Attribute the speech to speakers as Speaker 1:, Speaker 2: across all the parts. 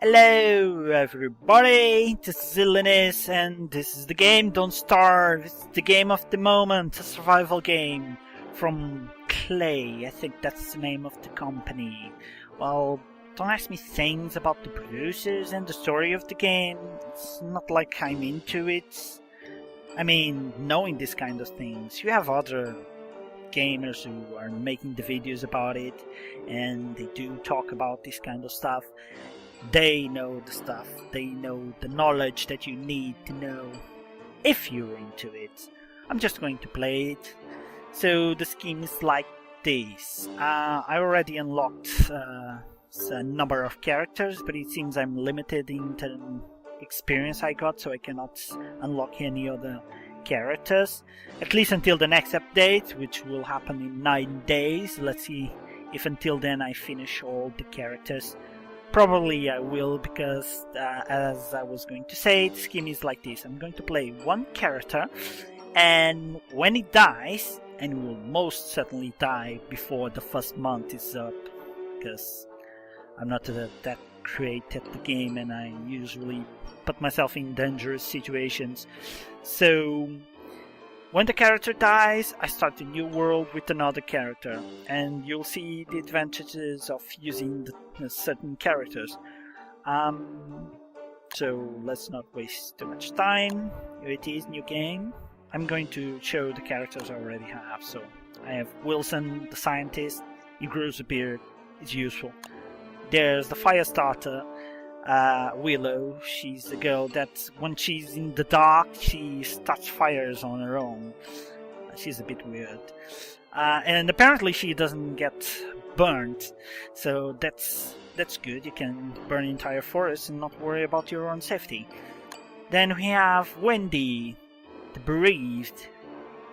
Speaker 1: Hello everybody, this is Ilinis and this is the game Don't Starve. It's the game of the moment, a survival game from Klei. I think that's the name of the company. Well, don't ask me things about the producers and the story of the game. It's not like I'm into it. I mean, knowing this kind of things, you have other gamers who are making the videos about it and they do talk about this kind of stuff. They know the stuff, they know the knowledge that you need to know if you're into it. I'm just going to play it. So the scheme is like this. I already unlocked a number of characters, but it seems I'm limited in the experience I got, so I cannot unlock any other characters. At least until the next update, which will happen in 9 days. Let's see if until then I finish all the characters. Probably I will, because as I was going to say, the scheme is like this. I'm going to play one character, and when it dies, and it will most certainly die before the first month is up, because I'm not that great at the game and I usually put myself in dangerous situations. So when the character dies, I start a new world with another character, and you'll see the advantages of using the certain characters. So let's not waste too much time. Here it is, new game. I'm going to show the characters I already have. So I have Wilson, the scientist. He grows a beard. It's useful. There's the fire starter, Willow. She's the girl that when she's in the dark, she starts fires on her own. She's a bit weird. And apparently she doesn't get burnt, so that's good. You can burn entire forests and not worry about your own safety. Then we have Wendy, the bereaved.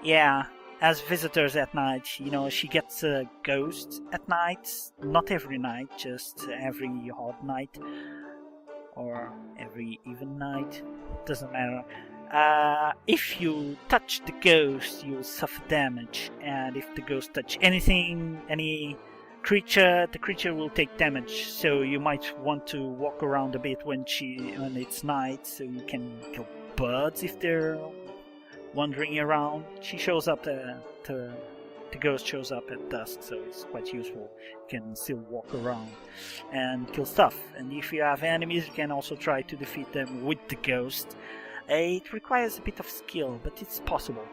Speaker 1: Yeah, as visitors at night, you know, she gets a ghost at night. Not every night, just every odd night. Or every even night. Doesn't matter. If you touch the ghost, you'll suffer damage. And if the ghost touch anything, any creature, the creature will take damage. So you might want to walk around a bit when it's night, so you can kill birds if they're wandering around. The ghost shows up at dusk, so it's quite useful. You can still walk around and kill stuff. And if you have enemies, you can also try to defeat them with the ghost. It requires a bit of skill, but it's possible.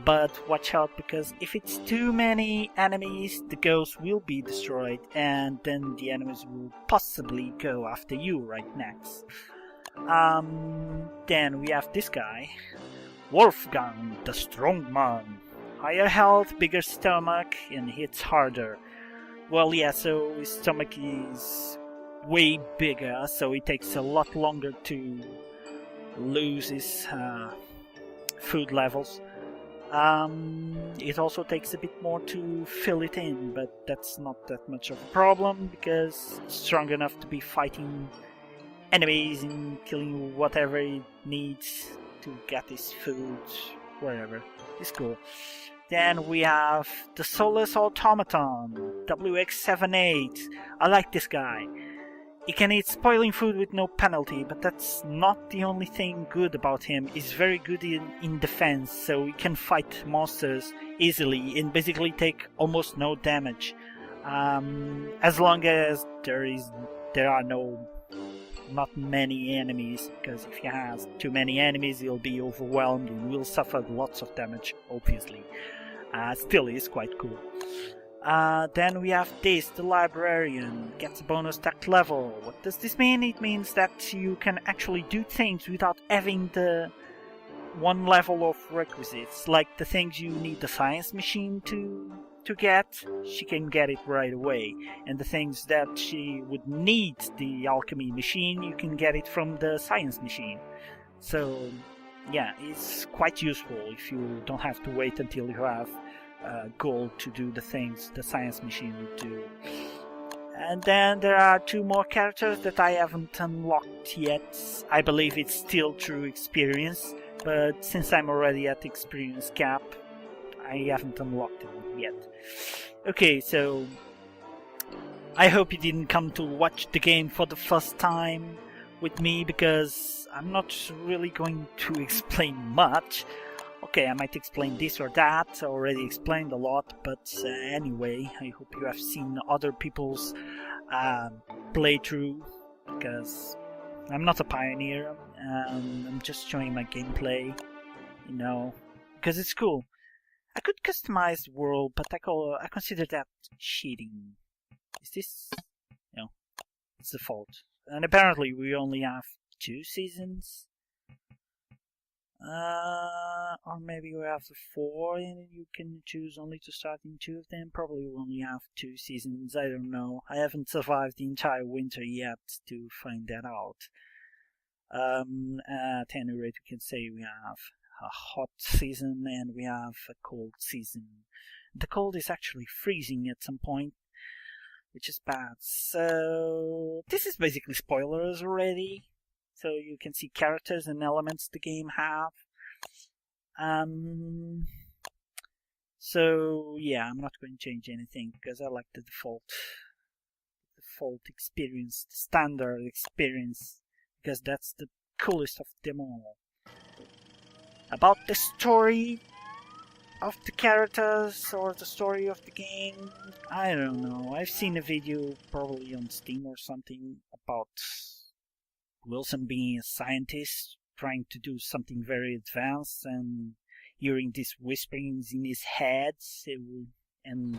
Speaker 1: But watch out, because if it's too many enemies, the ghost will be destroyed, and then the enemies will possibly go after you right next. Then we have this guy, Wolfgang, the strong man. Higher health, bigger stomach, and hits harder. Well, yeah, so his stomach is way bigger, so it takes a lot longer to lose his food levels. It also takes a bit more to fill it in, but that's not that much of a problem, because it's strong enough to be fighting enemies and killing whatever it needs to get his food, wherever. It's cool. Then we have the Soulless Automaton, WX78. I like this guy. He can eat spoiling food with no penalty, but that's not the only thing good about him. He's very good in defense, so he can fight monsters easily and basically take almost no damage. As long as there are not many enemies, because if he has too many enemies, he'll be overwhelmed and will suffer lots of damage, obviously. Still is quite cool. Then we have this, the Librarian, gets a bonus tech level. What does this mean? It means that you can actually do things without having the one level of requisites, like the things you need the science machine to get, she can get it right away. And the things that she would need the alchemy machine, you can get it from the science machine. So yeah, it's quite useful if you don't have to wait until you have gold to do the things the science machine would do. And then there are 2 more characters that I haven't unlocked yet. I believe it's still through experience, but since I'm already at experience cap, I haven't unlocked them yet. Okay, so I hope you didn't come to watch the game for the first time with me, because I'm not really going to explain much. Okay, I might explain this or that, I already explained a lot, but anyway, I hope you have seen other people's playthrough, because I'm not a pioneer, I'm just showing my gameplay, you know, because it's cool. I could customize the world, but I consider that cheating. Is this? No, it's default. And apparently we only have 2 seasons. Or maybe we have 4 and you can choose only to start in 2 of them. Probably we only have 2 seasons, I don't know. I haven't survived the entire winter yet to find that out. At any rate, we can say we have a hot season and we have a cold season. The cold is actually freezing at some point, which is bad. So this is basically spoilers already. So you can see characters and elements the game have. So yeah, I'm not going to change anything because I like the default experience, the standard experience, because that's the coolest of them all. About the story of the characters or the story of the game, I don't know. I've seen a video probably on Steam or something about Wilson being a scientist trying to do something very advanced and hearing these whisperings in his head, and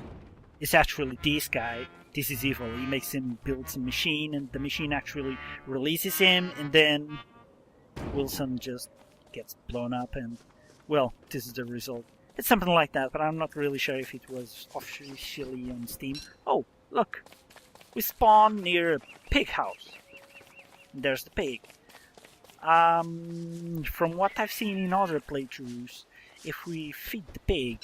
Speaker 1: it's actually this guy. This is evil. He makes him build some machine and the machine actually releases him, and then Wilson just gets blown up and, well, this is the result. It's something like that, but I'm not really sure if it was officially on Steam. Oh, look! We spawn near a pig house. There's the pig. From what I've seen in other playthroughs, if we feed the pig,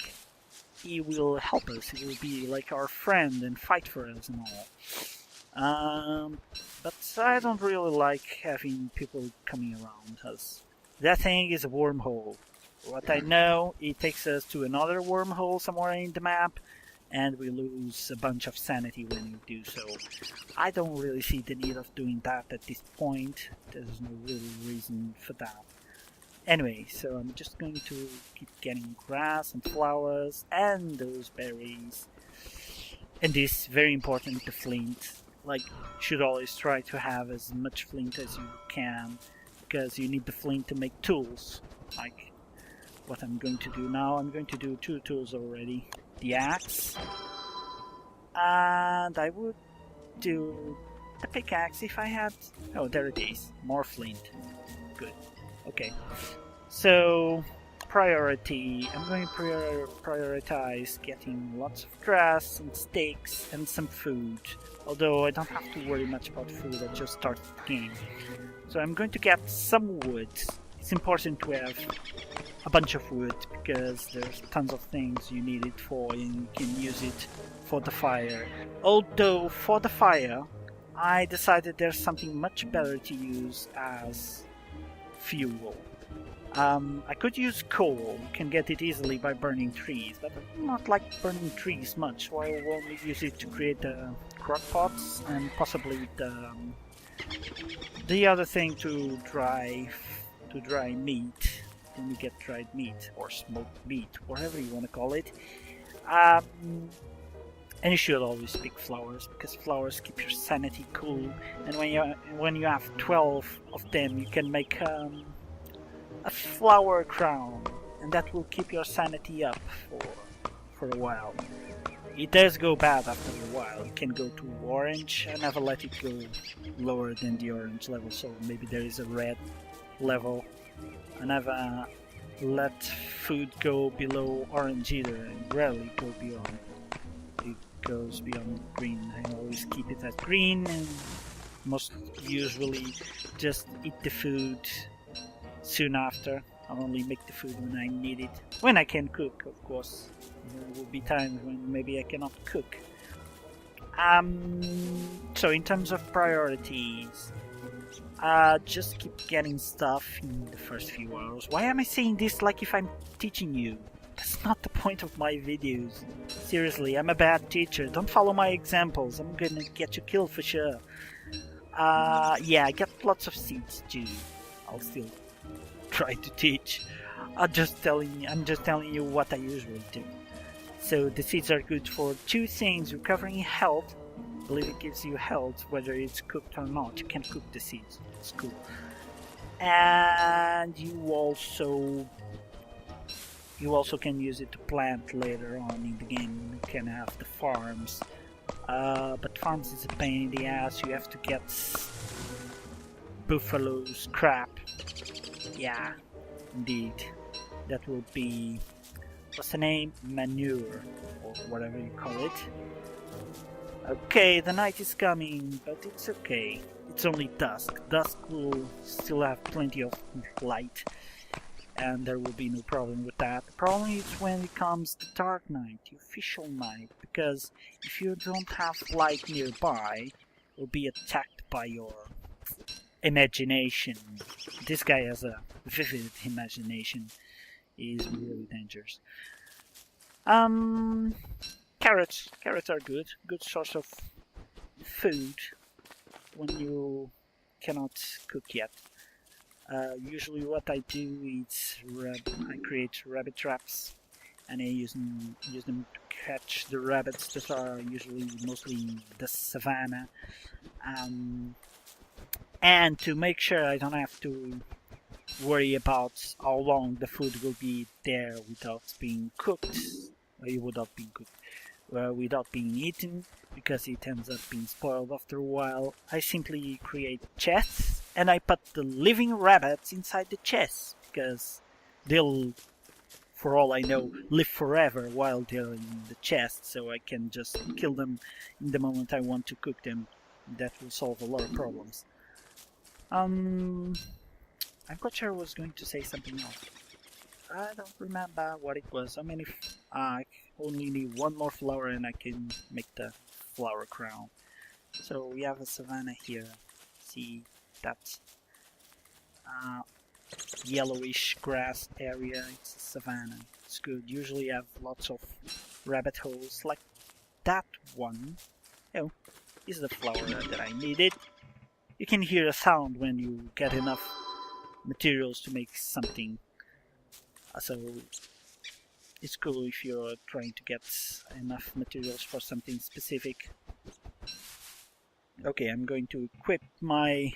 Speaker 1: he will help us. He will be like our friend and fight for us and all. But I don't really like having people coming around us. That thing is a wormhole. What I know, it takes us to another wormhole somewhere in the map, and we lose a bunch of sanity when we do so. I don't really see the need of doing that at this point. There's no real reason for that. Anyway, so I'm just going to keep getting grass and flowers and those berries. And this, very important, the flint. Like, you should always try to have as much flint as you can, because you need the flint to make tools. Like what I'm going to do now. I'm going to do 2 tools already. The axe, and I would do the pickaxe if I had... Oh, there it is. More flint. Good. Okay. So, priority. I'm going to prioritize getting lots of grass and sticks and some food. Although I don't have to worry much about food, I just started the game. So I'm going to get some wood. It's important to have a bunch of wood because there's tons of things you need it for and you can use it for the fire. Although for the fire, I decided there's something much better to use as fuel. I could use coal, you can get it easily by burning trees, but I do not like burning trees much, so I will only use it to create the crock pots and possibly the other thing to dry meat. Then you get dried meat or smoked meat, whatever you want to call it. And you should always pick flowers because flowers keep your sanity cool. And when you have 12 of them, you can make a flower crown, and that will keep your sanity up for a while. It does go bad after a while. It can go to orange. I never let it go lower than the orange level, so maybe there is a red level. I never let food go below orange either, and rarely go beyond. It goes beyond green. I always keep it at green, and most usually just eat the food soon after. I'll only make the food when I need it. When I can cook, of course. There will be times when maybe I cannot cook. So in terms of priorities, just keep getting stuff in the first few hours. Why am I saying this like if I'm teaching you? That's not the point of my videos. Seriously, I'm a bad teacher. Don't follow my examples. I'm gonna get you killed for sure. Yeah, I get lots of seeds too. I'll still try to teach. I'm just telling you what I usually do. So the seeds are good for two things: recovering health. I believe it gives you health whether it's cooked or not. You can cook the seeds. It's cool. And you also can use it to plant later on in the game. You can have the farms. But farms is a pain in the ass. You have to get buffaloes, crap. Yeah, indeed. That will be, what's the name? Manure, or whatever you call it. Okay, the night is coming, but it's okay. It's only dusk. Dusk will still have plenty of light, and there will be no problem with that. The problem is when it comes the dark night, the official night, because if you don't have light nearby, you'll be attacked by your imagination. This guy has a vivid imagination. He's really dangerous. Carrots. Carrots are good. Good source of food when you cannot cook yet. Usually what I do is I create rabbit traps, and I use them to catch the rabbits that are usually mostly in the savannah, and to make sure I don't have to worry about how long the food will be there without being cooked, without being eaten, because it ends up being spoiled after a while. I simply create chests and I put the living rabbits inside the chests, because they'll, for all I know, live forever while they're in the chest, so I can just kill them in the moment I want to cook them. That will solve a lot of problems. I'm quite sure I was going to say something else. I don't remember what it was. How many? I only need one more flower and I can make the flower crown. So we have a savanna here. See that yellowish grass area? It's a savanna. It's good. Usually have lots of rabbit holes like that one. Oh, this is the flower that I needed. You can hear a sound when you get enough materials to make something. So it's cool if you're trying to get enough materials for something specific. Okay, I'm going to equip my...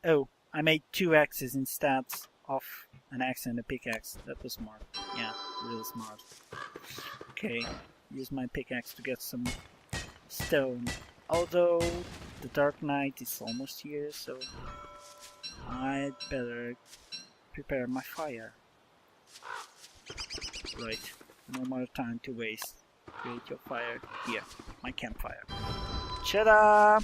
Speaker 1: Oh, I made 2 axes instead of an axe and a pickaxe. That was smart. Yeah, really smart. Okay, use my pickaxe to get some stone. Although the dark night is almost here, so I'd better prepare my fire. Right, no more time to waste. Create your fire. Here, my campfire. Ta-da!